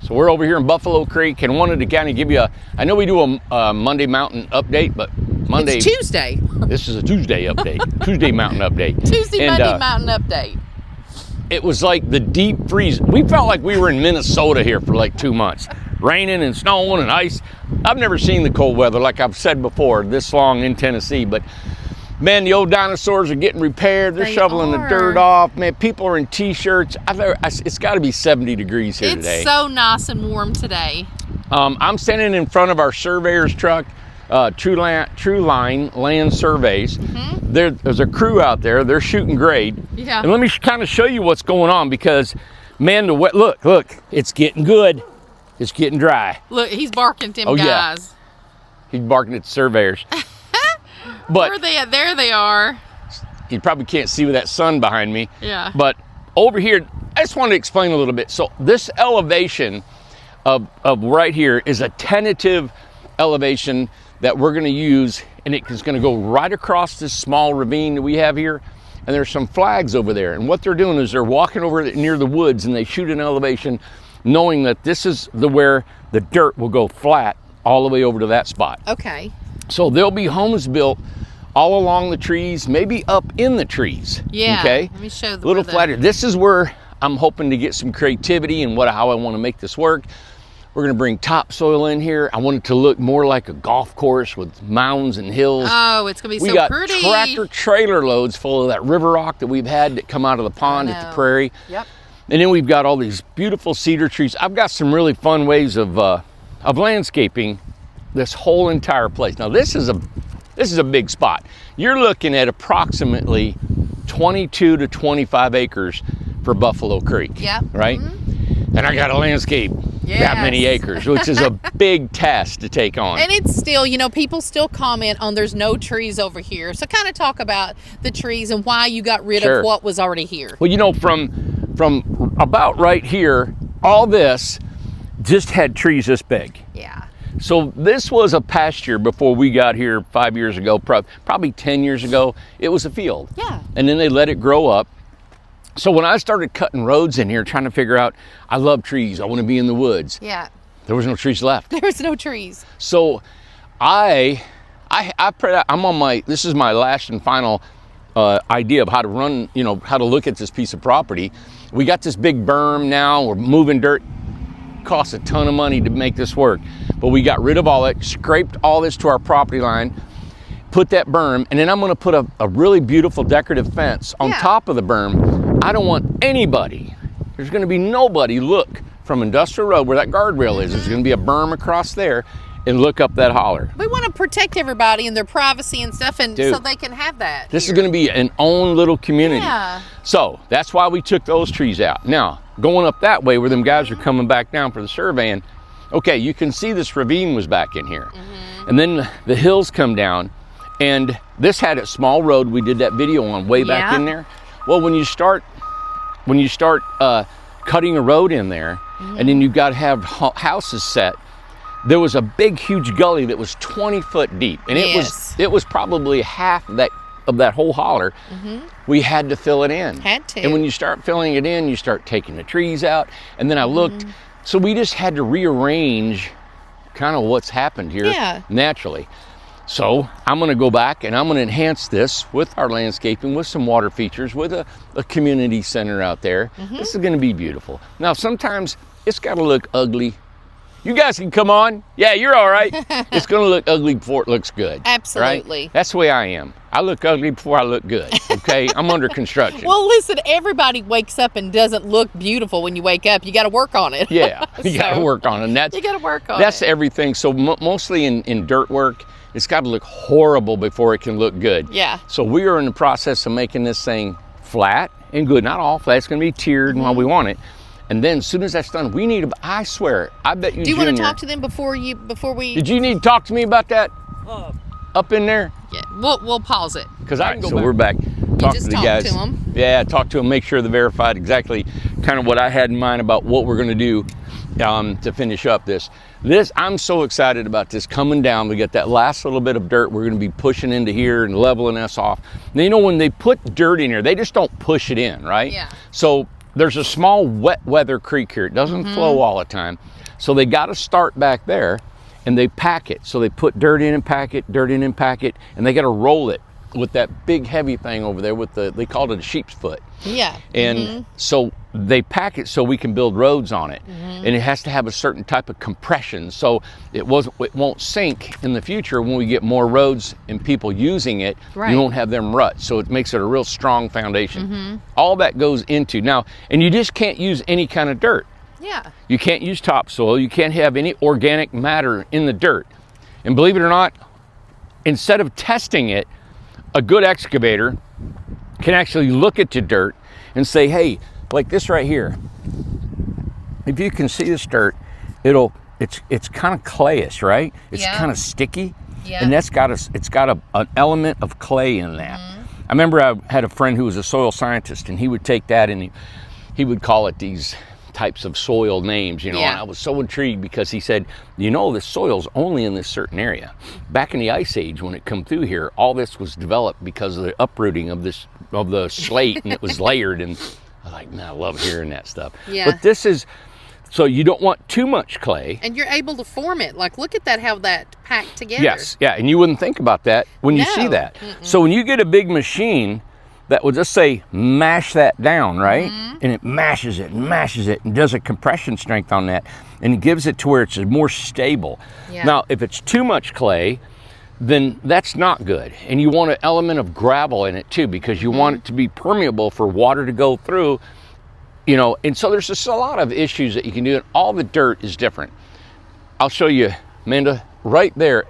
So we're over here in Buffalo Creek and wanted to kind of give you I know we do a Monday Mountain update, but Monday. It's Tuesday. This is a Tuesday update. Tuesday Mountain update. Monday Mountain update. It was like the deep freeze. We felt like we were in Minnesota here for like 2 months. Raining and snowing and ice. I've never seen the cold weather, like I've said before, this long in Tennessee, but man, the old dinosaurs are getting repaired. They're shoveling the dirt off. Man, people are in t-shirts. It's got to be 70 degrees here today. It's so nice and warm today. I'm standing in front of our surveyor's truck, True Line Land Surveys. Mm-hmm. There's a crew out there. They're shooting grade. Yeah. And let me kind of show you what's going on because, man, look, it's getting good. It's getting dry. Look, he's barking at them guys. Yeah. He's barking at the surveyors. But where are they at? There they are. You probably can't see with that sun behind me. Yeah. But over here, I just wanted to explain a little bit. So this elevation of right here is a tentative elevation that we're going to use, and it's going to go right across this small ravine that we have here. And there's some flags over there. And what they're doing is they're walking over near the woods and they shoot an elevation knowing that this is where the dirt will go flat all the way over to that spot. Okay. So there'll be homes built all along the trees, maybe up in the trees. Yeah. Okay. Let me show the little flatter. This is where I'm hoping to get some creativity and how I want to make this work. We're going to bring topsoil in here. I want it to look more like a golf course with mounds and hills. Oh, it's going to be we so pretty. We got tractor trailer loads full of that river rock that we've had that come out of the pond at the prairie. Yep. And then we've got all these beautiful cedar trees. I've got some really fun ways of landscaping this whole entire place. Now this is a big spot. You're looking at approximately 22 to 25 acres for Buffalo Creek. Yep. Right? Mm-hmm. And I got to landscape that many acres, which is a big task to take on. And it's still, people still comment on there's no trees over here. So kind of talk about the trees and why you got rid of what was already here. Well, from about right here, all this just had trees this big. Yeah. So this was a pasture before we got here 5 years ago, probably 10 years ago. It was a field. Yeah. And then they let it grow up. So when I started cutting roads in here, trying to figure out, I love trees, I want to be in the woods. Yeah. There was no trees left. There was no trees. So I'm on this is my last and final idea of how to run, how to look at this piece of property. We got this big berm now, we're moving dirt. Costs a ton of money to make this work, but we got rid of all it, scraped all this to our property line, put that berm, and then I'm going to put a really beautiful decorative fence on top of the berm. I don't want anybody, there's going to be nobody look from Industrial Road where that guardrail is. There's going to be a berm across there and look up that holler. We want to protect everybody and their privacy and stuff, and Dude, so they can have that. This is going to be an own little community. Yeah. So that's why we took those trees out. Now, going up that way where them guys are coming back down for the surveying, okay, you can see this ravine was back in here. Mm-hmm. And then the hills come down, and this had a small road we did that video on way back in there. Well, when you start cutting a road in there, and then you've got to have houses set, there was a big, huge gully that was 20 foot deep, and it was probably half of that whole holler. Mm-hmm. We had to fill it in. Had to. And when you start filling it in, you start taking the trees out. And then I looked, so we just had to rearrange kind of what's happened here naturally. So I'm going to go back and I'm going to enhance this with our landscaping, with some water features, with a community center out there. Mm-hmm. This is going to be beautiful. Now, sometimes it's got to look ugly. You guys can come on. Yeah, you're all right. It's going to look ugly before it looks good. Absolutely. Right? That's the way I am. I look ugly before I look good, okay? I'm under construction. Well, listen, everybody wakes up and doesn't look beautiful when you wake up. You got to work on it. Yeah, you got to work on it. And you got to work on that's it. Everything. So mostly in dirt work, it's got to look horrible before it can look good. Yeah. So we are in the process of making this thing flat and good. Not all flat. It's going to be tiered and how we want it. And then as soon as that's done, we need I swear, I bet you, Do you Junior, want to talk to them before we... Did you need to talk to me about that? Up in there? Yeah, we'll pause it. Because I can go back. We're back. Talk to the guys. To them. Yeah, talk to them, make sure they're verified exactly kind of what I had in mind about what we're going to do to finish up this. I'm so excited about this coming down. We got that last little bit of dirt we're going to be pushing into here and leveling us off. Now, when they put dirt in here, they just don't push it in, right? Yeah. So there's a small wet weather creek here. It doesn't flow all the time. So they got to start back there, and they pack it. So they put dirt in and pack it, dirt in and pack it, and they got to roll it with that big heavy thing over there with they called it a sheep's foot. Yeah. And so they pack it so we can build roads on it. And it has to have a certain type of compression so it won't sink in the future when we get more roads and people using it. Right. You won't have them rut. So it makes it a real strong foundation. All that goes into now, and you just can't use any kind of dirt. Yeah. You can't use topsoil. You can't have any organic matter in the dirt. And believe it or not, instead of testing it, a good excavator can actually look at the dirt and say, hey, like this right here, if you can see this dirt, it's kind of clayish, right? It's kind of sticky, and it's got an element of clay in that. I remember I had a friend who was a soil scientist, and he would take that and he would call it these types of soil names, and I was so intrigued because he said, the soil's only in this certain area. Back in the Ice Age, when it come through here, all this was developed because of the uprooting of the slate, and it was layered, and I was like, man, I love hearing that stuff. Yeah. But this is, so you don't want too much clay. And you're able to form it. Like, look at that, how that packed together. Yes, yeah, and you wouldn't think about that when you see that. So when you get a big machine that will just say mash that down, right? And it mashes it and does a compression strength on that, and it gives it to where it's more stable. Now, if it's too much clay, then that's not good. And you want an element of gravel in it too, because you want it to be permeable for water to go through, and so there's just a lot of issues that you can do, and all the dirt is different. I'll show you, Amanda, right there,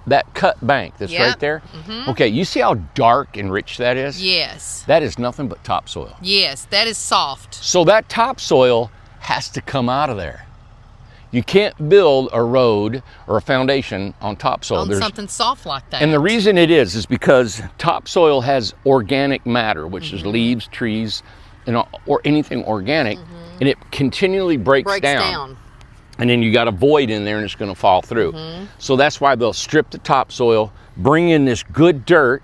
that cut bank that's right there. Okay, you see how dark and rich that is? Yes. That is nothing but topsoil. Yes, that is soft. So that topsoil has to come out of there. You can't build a road or a foundation on topsoil. On something soft like that. And the reason it is because topsoil has organic matter, which is leaves, trees, or anything organic, and it continually breaks down. And then you got a void in there and it's going to fall through. So that's why they'll strip the topsoil, bring in this good dirt,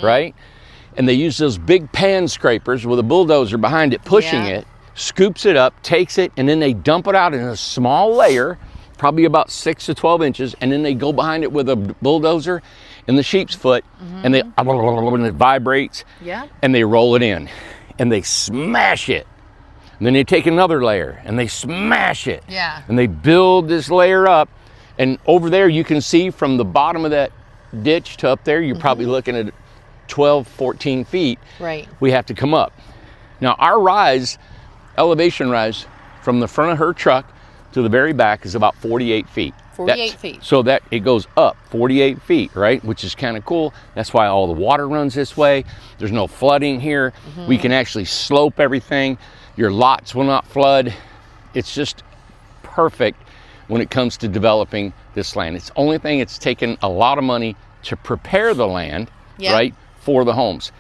right? And they use those big pan scrapers with a bulldozer behind it, pushing it, scoops it up, takes it, and then they dump it out in a small layer, probably about 6 to 12 inches, and then they go behind it with a bulldozer and the sheep's foot, and and it vibrates, and they roll it in, and they smash it. And then they take another layer and they smash it. And they build this layer up. And over there, you can see from the bottom of that ditch to up there, you're probably looking at 12, 14 feet. Right. We have to come up. Now, our elevation rise from the front of her truck to the very back is about 48 feet. 48 feet. So that it goes up 48 feet, right? Which is kind of cool. That's why all the water runs this way. There's no flooding here. We can actually slope everything. Your lots will not flood. It's just perfect when it comes to developing this land. It's the only thing, it's taken a lot of money to prepare the land, right, for the homes.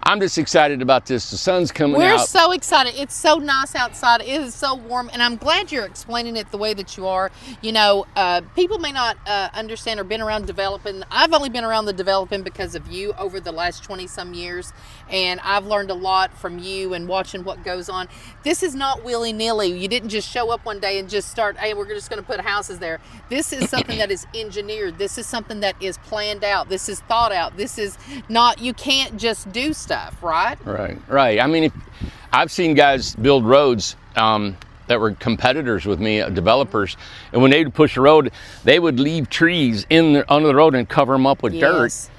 I'm just excited about this. The sun's coming out. We're so excited. It's so nice outside. It is so warm, and I'm glad you're explaining it the way that you are. People may not understand or been around developing. I've only been around the developing because of you over the last 20-some years, and I've learned a lot from you and watching what goes on. This is not willy-nilly. You didn't just show up one day and just start, hey, we're just going to put houses there. This is something that is engineered. This is something that is planned out. This is thought out. This is not, you can't just do stuff. Right. I mean, I've seen guys build roads that were competitors with me, developers, and when they would push a road, they would leave trees under the road and cover them up with dirt.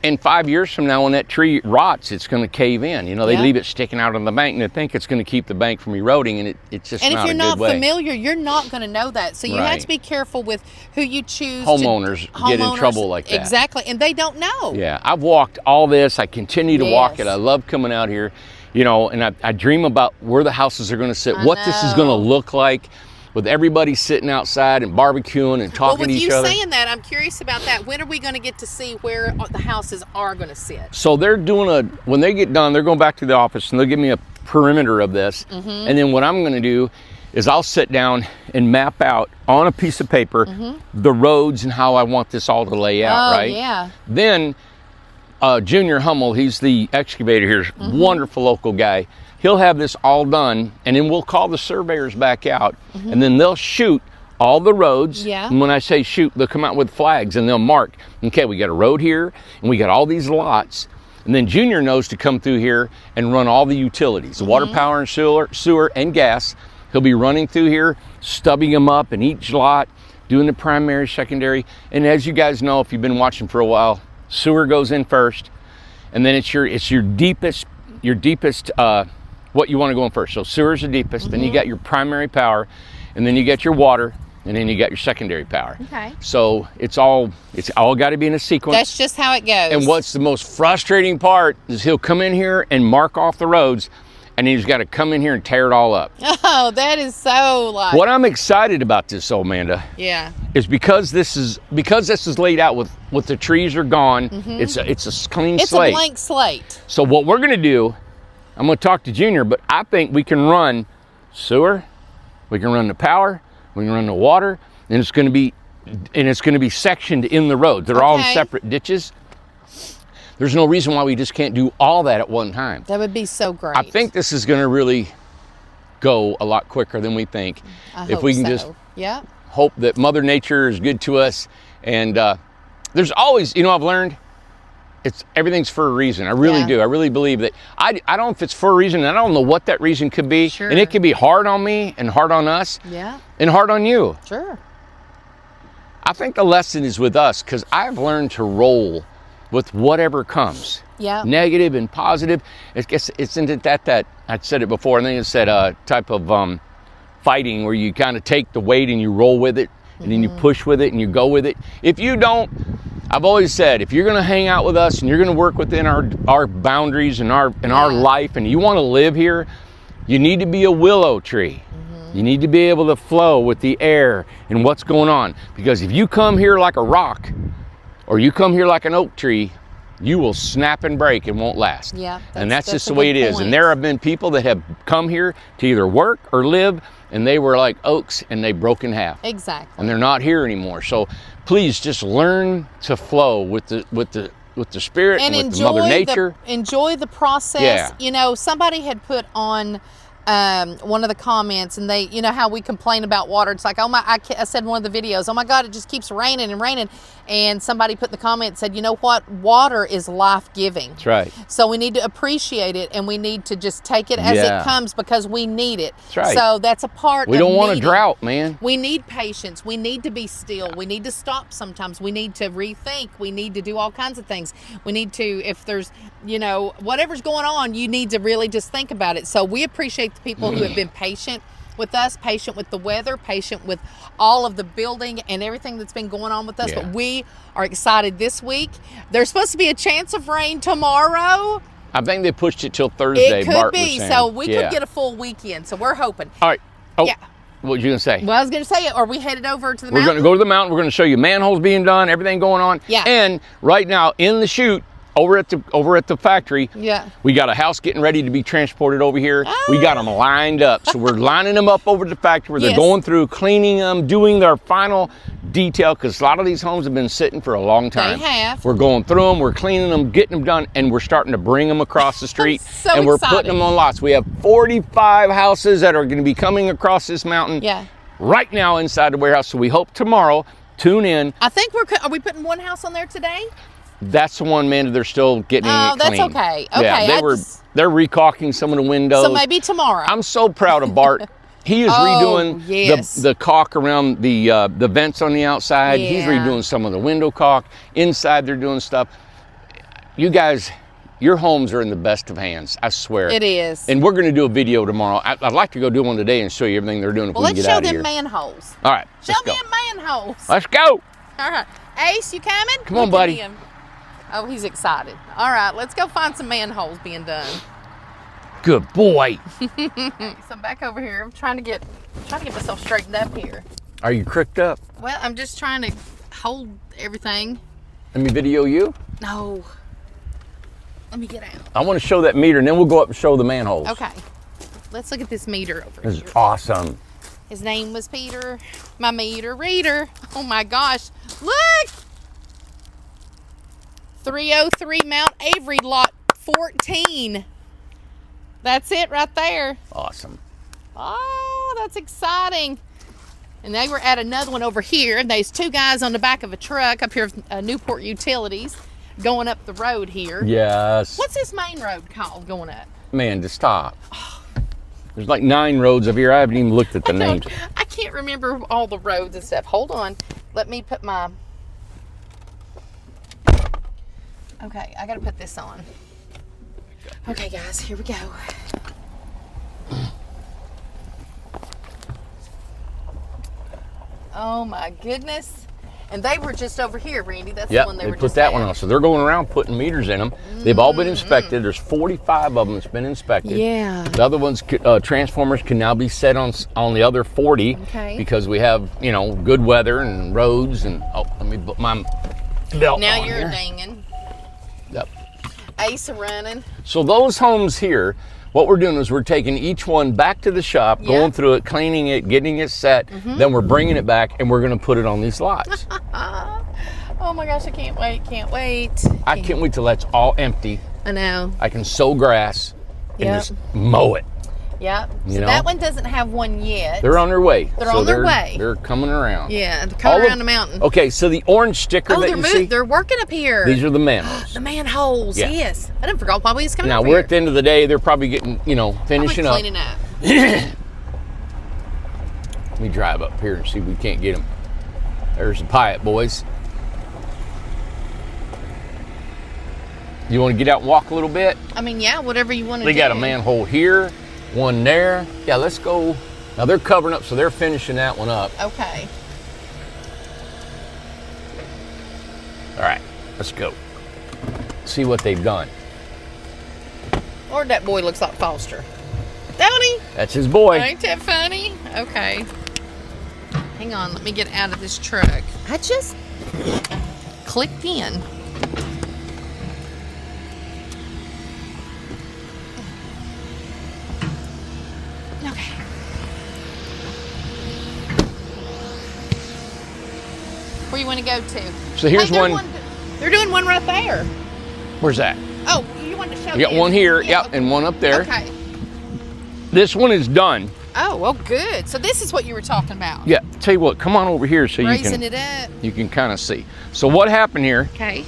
And 5 years from now, when that tree rots, it's going to cave in. They leave it sticking out on the bank, and they think it's going to keep the bank from eroding, and it's just not a good way. And if you're not familiar, you're not going to know that. So you have to be careful with who you choose. Homeowners get in trouble like that. Exactly, and they don't know. Yeah, I've walked all this. I continue to walk it. I love coming out here, and I dream about where the houses are going to sit, what this is going to look like, with everybody sitting outside and barbecuing and talking to each other. Well, with you saying that, I'm curious about that. When are we going to get to see where the houses are going to sit? So they're doing when they get done, they're going back to the office and they'll give me a perimeter of this. And then what I'm going to do is I'll sit down and map out on a piece of paper the roads and how I want this all to lay out, right? Yeah. Then Junior Hummel, he's the excavator here, wonderful local guy. he'll have this all done, and then we'll call the surveyors back out, and then they'll shoot all the roads. Yeah. And when I say shoot, they'll come out with flags and they'll mark, okay, we got a road here and we got all these lots. And then Junior knows to come through here and run all the utilities, the water, power, and sewer and gas. He'll be running through here, stubbing them up in each lot, doing the primary, secondary. And as you guys know, if you've been watching for a while, sewer goes in first, and then it's your deepest, what you want to go in first. So sewer's the deepest, then you got your primary power, and then you get your water, and then you got your secondary power. Okay. So it's all got to be in a sequence. That's just how it goes. And what's the most frustrating part is he'll come in here and mark off the roads, and he's got to come in here and tear it all up. Oh, that is so like. What I'm excited about this, Amanda, Yeah. is because this is laid out with the trees are gone. It's a clean slate. It's a blank slate. So what we're gonna do, I'm gonna talk to Junior, but I think we can run sewer, we can run the power, we can run the water, and it's gonna be sectioned in the road. They're all in separate ditches. There's no reason why we just can't do all that at one time. That would be so great. I think this is gonna really go a lot quicker than we think. If we can just hope that Mother Nature is good to us. And there's always, I've learned everything's for a reason. I really do. I really believe that. I don't know if it's for a reason. I don't know what that reason could be. Sure. And it could be hard on me and hard on us. Yeah. And hard on you. Sure. I think the lesson is with us, because I've learned to roll with whatever comes. Yeah. Negative and positive. Isn't that I said it before, I think it's that type of fighting where you kind of take the weight and you roll with it, and then you push with it and you go with it. If you don't, I've always said, if you're going to hang out with us and you're going to work within our boundaries and our life, and you want to live here, you need to be a willow tree. You need to be able to flow with the air and what's going on. Because if you come here like a rock, or you come here like an oak tree, you will snap and break and won't last. Yeah. And that's just the way it is. And there have been people that have come here to either work or live, and they were like oaks and they broke in half. Exactly. And they're not here anymore. So please just learn to flow with the spirit and with Mother Nature. Enjoy the process. Yeah. Somebody had put on one of the comments, and they, how we complain about water. It's like, I said in one of the videos, oh my God, it just keeps raining and raining. And somebody put in the comment and said, you know what? Water is life-giving. That's right. So we need to appreciate it, and we need to just take it as it comes, because we need it. That's right. So that's a part We of don't want a needing. drought, man. We need patience. We need to be still. We need to stop sometimes. We need to rethink. We need to do all kinds of things. We need to, if there's, whatever's going on, you need to really just think about it. So we appreciate the people who have been patient with us, patient with the weather, patient with all of the building and everything that's been going on with us. But we are excited this week. There's supposed to be a chance of rain tomorrow. I think they pushed it till Thursday. It could Bart be. was saying. So we could get a full weekend. So we're hoping. All right. Oh, yeah. What were you going to say? Well, I was going to say, are we headed over to the mountain? We're going to go to the mountain. We're going to show you manholes being done, everything going on. Yeah. And right now in the chute, over at the factory, we got a house getting ready to be transported over here. We got them lined up. So we're lining them up over at the factory where they're going through, cleaning them, doing their final detail, because a lot of these homes have been sitting for a long time. They have. We're going through them, we're cleaning them, getting them done, and we're starting to bring them across the street. And we're putting them on lots. We have 45 houses that are going to be coming across this mountain right now inside the warehouse. So we hope tomorrow, tune in. I think are we putting one house on there today? That's the one, man, they're still getting it clean. That's okay. Okay. Yeah, they're recaulking some of the windows. So maybe tomorrow. I'm so proud of Bart. He is redoing the caulk around the vents on the outside. He's redoing some of the window caulk. Inside, they're doing stuff. You guys, your homes are in the best of hands. I swear. It is. And we're going to do a video tomorrow. I'd like to go do one today and show you everything they're doing if we can get out of here. Let's show them manholes. All right. Show me manholes. Let's go. All right. Ace, you coming? Come on, buddy. Oh, he's excited. All right, let's go find some manholes being done. Good boy. So I'm back over here. I'm trying to get myself straightened up here. Are you cricked up? Well, I'm just trying to hold everything. Let me video you. No. Let me get out. I want to show that meter, and then we'll go up and show the manholes. Okay. Let's look at this meter over here. This is awesome. His name was Peter, my meter reader. Oh my gosh. Look! 303 Mount Avery, lot 14. That's it right there. Awesome. Oh, that's exciting. And they were at another one over here. There's two guys on the back of a truck up here, Newport Utilities, going up the road here. Yes. What's this main road called going up? Man, just stop. There's like 9 roads up here. I haven't even looked at the names. I can't remember all the roads and stuff. Hold on. Let me put my... Okay, I gotta put this on. Okay, guys, here we go. Oh my goodness. And they were just over here, Randy. That's the one they were put just that at. one on. So they're going around putting meters in them. They've all been inspected. There's 45 of them that's been inspected. Yeah. The other ones, transformers can now be set on the other 40 because we have, you know, good weather and roads. And let me put my belt Now on you're here. dinging. Yep. Ace running. So those homes here, what we're doing is we're taking each one back to the shop, going through it, cleaning it, getting it set. Then we're bringing it back and we're going to put it on these lots. Oh my gosh, I can't wait, can't wait. I can't wait till that's all empty. I know. I can sow grass and Yep. just mow it. Yep. So You know? that one doesn't have one yet. They're on their way. They're on their way. They're coming around. Yeah, they're coming All around the mountain. Okay, so the orange sticker Oh, that they're you see, They're working up here. these are the manholes. The manholes, Yeah. yes. I didn't forget why we was coming Now up we're here. at the end of the day. They're probably getting, you know, finishing up. Cleaning up. Let me drive up here and see if we can't get them. There's the Pyatt boys. You want to get out and walk a little bit? I mean, yeah, whatever you want to do. They got a manhole here, one there. Yeah, let's go. Now they're covering up, so they're finishing that one up. Okay. All right, let's go. See what they've done. Lord, that boy looks like Foster. Don't he? That's his boy. Ain't that funny? Okay. Hang on, let me get out of this truck. I just clicked in. Okay. Where you want to go to? So here's they're one. They're doing one right there. Where's that? Oh, you wanted to show We got this? one here, Yeah, yep, and one up there. Okay. This one is done. Oh, well, good. So this is what you were talking about. Yeah, tell you what, come on over here so Raising it up. you can kind of see. So what happened here, Okay.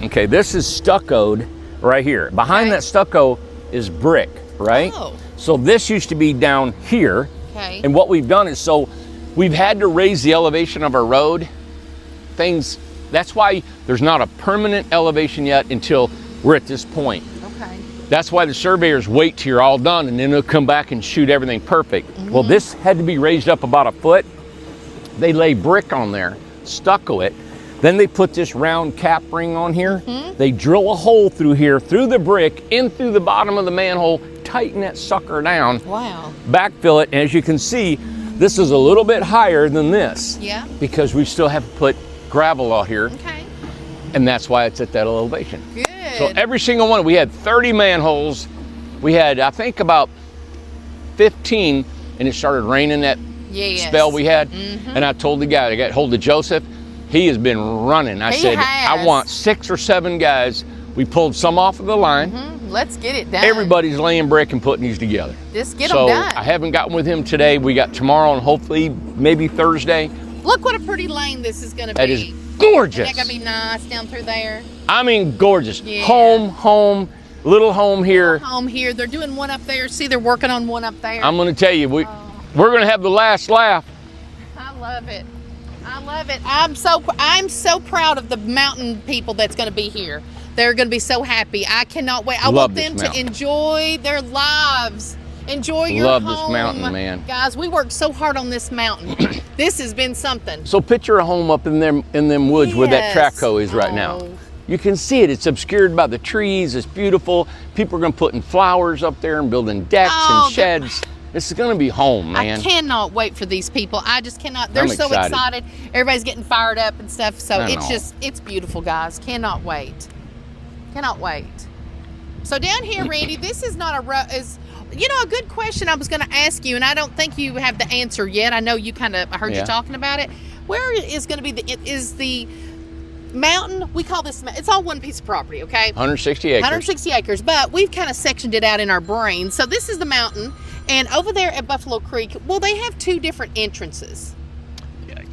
okay, this is stuccoed right here. Behind Okay. that stucco is brick, right? Oh. So this used to be down here. Okay. And what we've done is, so we've had to raise the elevation of our road. That's why there's not a permanent elevation yet until we're at this point. Okay. That's why the surveyors wait till you're all done and then they'll come back and shoot everything perfect. Well, this had to be raised up about a foot. They lay brick on there, stucco it. Then they put this round cap ring on here. They drill a hole through here, through the brick, in through the bottom of the manhole, tighten that sucker down, Wow. backfill it. And as you can see, this is a little bit higher than this Yeah. because we still have to put gravel out here. Okay. And that's why it's at that elevation. Good. So every single one, we had 30 manholes. We had, I think, about 15, and it started raining that Yes. spell we had. And I told the guy, I got hold of Joseph. He has been running. I He said, has. I want 6 or 7 guys. We pulled some off of the line. Let's get it done. Everybody's laying brick and putting these together. Just get them So done. I haven't gotten with him today. We got tomorrow and hopefully maybe Thursday. Look what a pretty lane this is going to be. That is gorgeous. Isn't that going to be nice down through there? I mean, gorgeous. Yeah. Home, little home here. Home here. They're doing one up there. See, they're working on one up there. I'm going to tell you, we're going to have the last laugh. I love it. I love it. I'm so proud of the mountain people that's going to be here. They're going to be so happy. I cannot wait. I Love want them this to mountain. enjoy their lives. Enjoy your Love home. this mountain, man. Guys, we worked so hard on this mountain. This has been something. So picture a home up in them woods where that Yes. track hoe is right now. Oh. You can see it. It's obscured by the trees. It's beautiful. People are going to put in flowers up there and building decks Oh, and sheds. This is going to be home, man. I cannot wait for these people. I just cannot. They're I'm so excited. excited. Everybody's getting fired up and stuff. So I it's know. it's beautiful, guys. Cannot wait. Cannot wait. So down here, Randy, this is not a a good question I was going to ask you, and I don't think you have the answer yet. I know you I heard Yeah. you talking about it. Where is going to be mountain, we call this, it's all one piece of property, okay? 160 acres. 160 acres, but we've kind of sectioned it out in our brain. So this is the mountain, and over there at Buffalo Creek, well, they have two different entrances.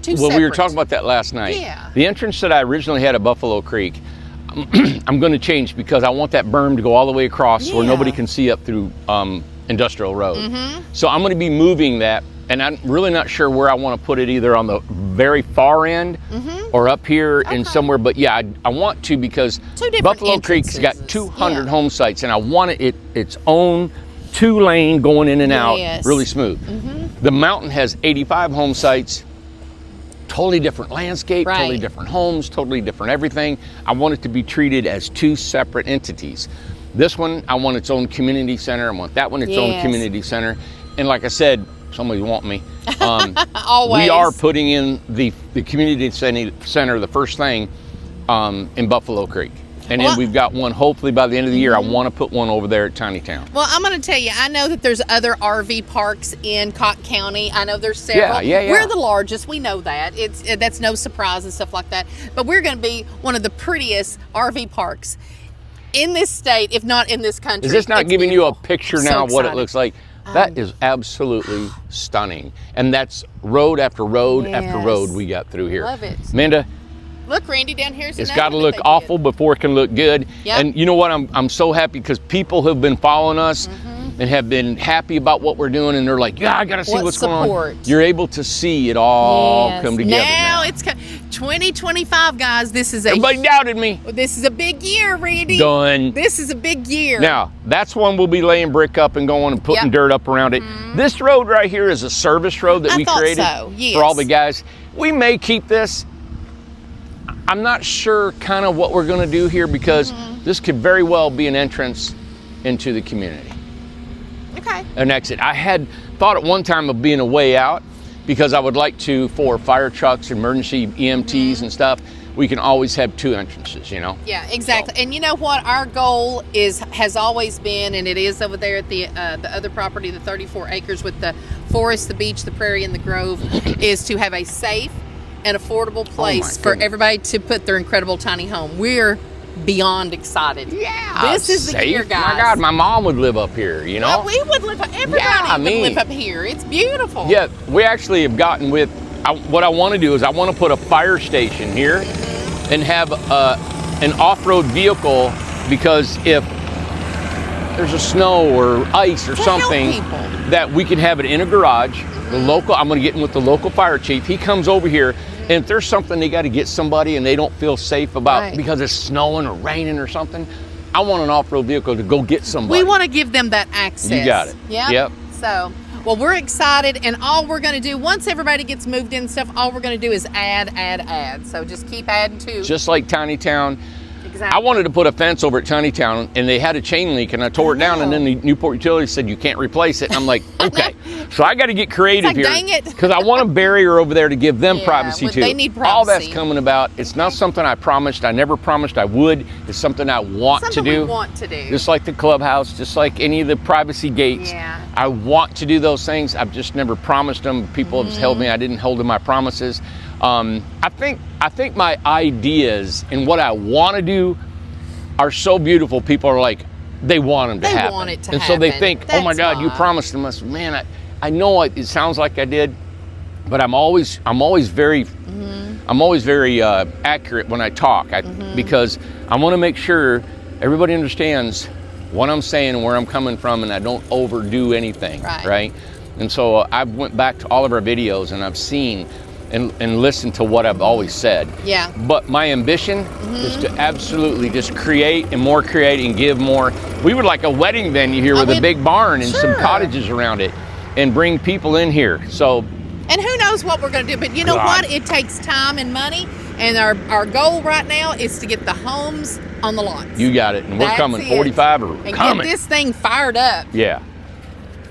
Well, we were talking about that last night. Yeah. The entrance that I originally had at Buffalo Creek, I'm going to change because I want that berm to go all the way across where nobody can see up through Industrial Road. So I'm going to be moving that, and I'm really not sure where I want to put it, either on the very far end or up here in somewhere. But yeah, I want to, because Buffalo Creek's got 200 home sites, and I want its own 2-lane going in and out, really smooth. The mountain has 85 home sites. Totally different landscape, totally different homes, totally different everything. I want it to be treated as 2 separate entities. This one, I want its own community center. I want that one its own community center. And like I said, somebody want me. Always. We are putting in the community center, the first thing, in Buffalo Creek. And then we've got one, hopefully by the end of the year, I want to put one over there at Tiny Town. Well, I'm going to tell you, I know that there's other RV parks in Cotton County. I know there's several. Yeah. We're the largest. We know that. That's no surprise and stuff like that. But we're going to be one of the prettiest RV parks in this state, if not in this country. Is this not giving you a picture now of what it exciting. looks like? That is absolutely stunning. And that's road after road after road we got through here. Love it. Amanda, look, Randy, down here's it's got to look awful before it can look good. Yep. And you know what? I'm so happy because people have been following us and have been happy about what we're doing, and they're like, yeah, I got to see what's going on. You're able to see it all come together now. It's 2025, guys. Everybody doubted me. This is a big year, Randy. Done. This is a big year. Now, that's one we'll be laying brick up and going and putting dirt up around it. This road right here is a service road that we created for all the guys. We may keep this. I'm not sure kind of what we're going to do here, because this could very well be an entrance into the community. Okay. An exit. I had thought at one time of being a way out, because I would like to, for fire trucks, emergency EMTs and stuff, we can always have 2 entrances, you know? Yeah, exactly. So. And you know what? Our goal has always been, and it is over there at the other property, the 34 acres with the forest, the beach, the prairie, and the grove, is to have a safe and affordable place for everybody to put their incredible tiny home. We're beyond excited. Yeah, this is the year, guys. My God, my mom would live up here, you know? Well, we would live, everybody would live up here. It's beautiful. Yeah, we actually have gotten with, what I want to do is I want to put a fire station here and have an off-road vehicle, because if there's a snow or ice or something, that we can have it in a garage. The local, I'm going to get in with the local fire chief. He comes over here, and if there's something they got to get somebody and they don't feel safe about because it's snowing or raining or something, I want an off-road vehicle to go get somebody. We want to give them that access. You got it. Yeah. Yep. So, well, we're excited, and all we're going to do, once everybody gets moved in and stuff, all we're going to do is add. So just keep adding to. Just like Tiny Town. Exactly. I wanted to put a fence over at Tiny Town, and they had a chain link, and I tore it down, and then the Newport Utilities said you can't replace it. And I'm like, okay. So I got to get creative here. Dang it. Because I want a barrier over there to give them privacy too. They need privacy. All that's coming about. It's not something I promised. I never promised I would. It's something I want to do. We want to do. Just like the clubhouse, just like any of the privacy gates. Yeah. I want to do those things. I've just never promised them. People have held me. I didn't hold to my promises. I think my ideas and what I want to do are so beautiful. People are like, they want them to happen. They want it to happen. happen. So they think, oh my God, you promised them. I said, man, I know it sounds like I did, but I'm always very accurate when I talk, because I want to make sure everybody understands what I'm saying and where I'm coming from, and I don't overdo anything, right? And so I went back to all of our videos, and I've seen and listen to what I've always said. Yeah. But my ambition is to absolutely just create and give more. We would like a wedding venue here with a big barn and some cottages around it, and bring people in here. So. And who knows what we're going to do, but you know what? It takes time and money, and our goal right now is to get the homes on the lots. You got it, and we're coming. 45 or and coming. Get this thing fired up. Yeah.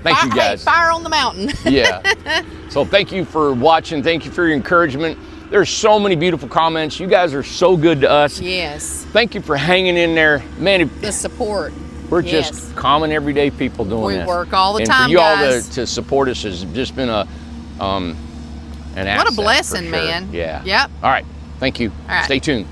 Thank you guys. Hey, fire on the mountain. Yeah. So thank you for watching. Thank you for your encouragement. There's so many beautiful comments. You guys are so good to us. Yes. Thank you for hanging in there. Man, the support. We're just common, everyday people doing this. We work all the time, and for you guys. all to support us has just been an asset. What a blessing, for sure. man. Yeah. Yep. All right. Thank you. All right. Stay tuned.